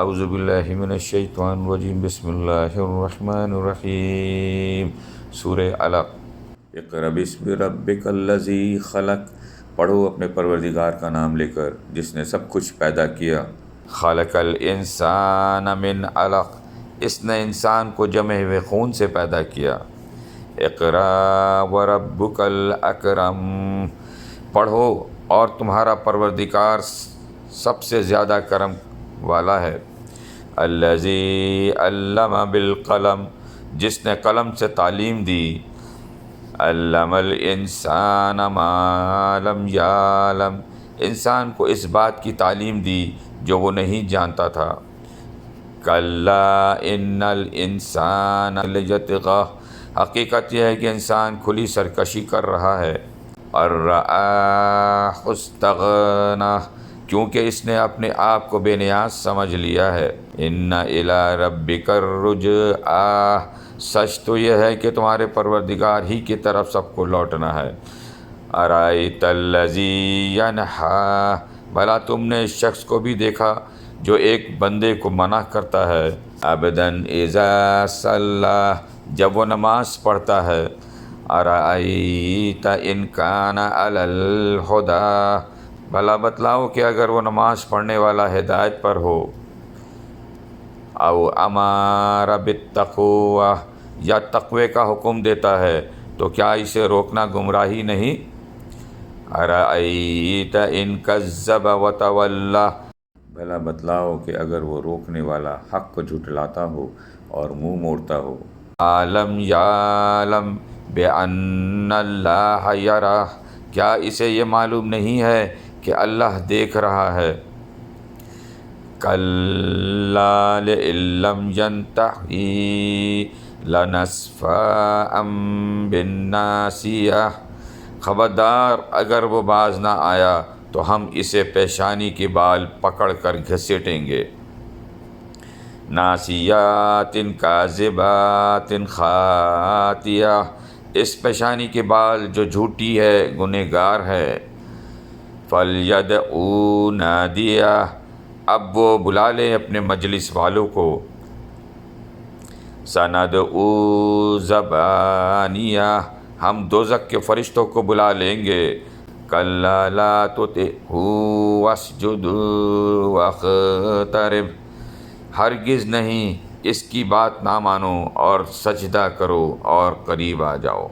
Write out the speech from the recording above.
اعوذ باللہ من الشیطان الرجیم بسم اللہ الرحمن الرحیم سورہ علق۔ اقرأ بسم ربک الذی خلق، پڑھو اپنے پروردگار کا نام لے کر جس نے سب کچھ پیدا کیا۔ خلق الانسان من علق، اس نے انسان کو جمے ہوئے خون سے پیدا کیا۔ اقرأ وربک الاکرم، پڑھو اور تمہارا پروردگار سب سے زیادہ کرم والا ہے۔ الذی علم بالقلم، جس نے قلم سے تعلیم دی۔ علم الانسان ما لم یعلم، انسان کو اس بات کی تعلیم دی جو وہ نہیں جانتا تھا۔ کلا ان الانسان لیطغی، حقیقت یہ ہے کہ انسان کھلی سرکشی کر رہا ہے۔ الرآہ استغنی، کیونکہ اس نے اپنے آپ کو بے نیاز سمجھ لیا ہے۔ ان الی ربک الرجعی، سچ تو یہ ہے کہ تمہارے پروردگار ہی کی طرف سب کو لوٹنا ہے۔ ارأیت الذی ینہی، بھلا تم نے اس شخص کو بھی دیکھا جو ایک بندے کو منع کرتا ہے۔ عبدا اذا صلی، جب وہ نماز پڑھتا ہے۔ ارأیت ان کان علی الہدی، بھلا بتلاؤ کہ اگر وہ نماز پڑھنے والا ہدایت پر ہو۔ او امر بالتقوی، یا تقوی کا حکم دیتا ہے تو کیا اسے روکنا گمراہی نہیں؟ ارأیت ان کذب وتولی، بھلا بتلاؤ کہ اگر وہ روکنے والا حق کو جھٹلاتا ہو اور منہ موڑتا ہو۔ الم یعلم بان اللہ یری، کیا اسے یہ معلوم نہیں ہے کہ اللہ دیکھ رہا ہے؟ کلا لئن لم ینتہ لنسفعا بالناصیہ، خبردار اگر وہ باز نہ آیا تو ہم اسے پیشانی کے بال پکڑ کر گھسیٹیں گے۔ ناصیات کاذبات خاطئہ، اس پیشانی کے بال جو جھوٹی ہے گنہگار ہے۔ فلیدعوا نادیہ، اب وہ بلا لیں اپنے مجلس والوں کو۔ سندعو زبانیہ، ہم دوزخ کے فرشتوں کو بلا لیں گے۔ کلا لا تطعہ واسجد واقترب، ہرگز نہیں، اس کی بات نہ مانو اور سجدہ کرو اور قریب آ جاؤ۔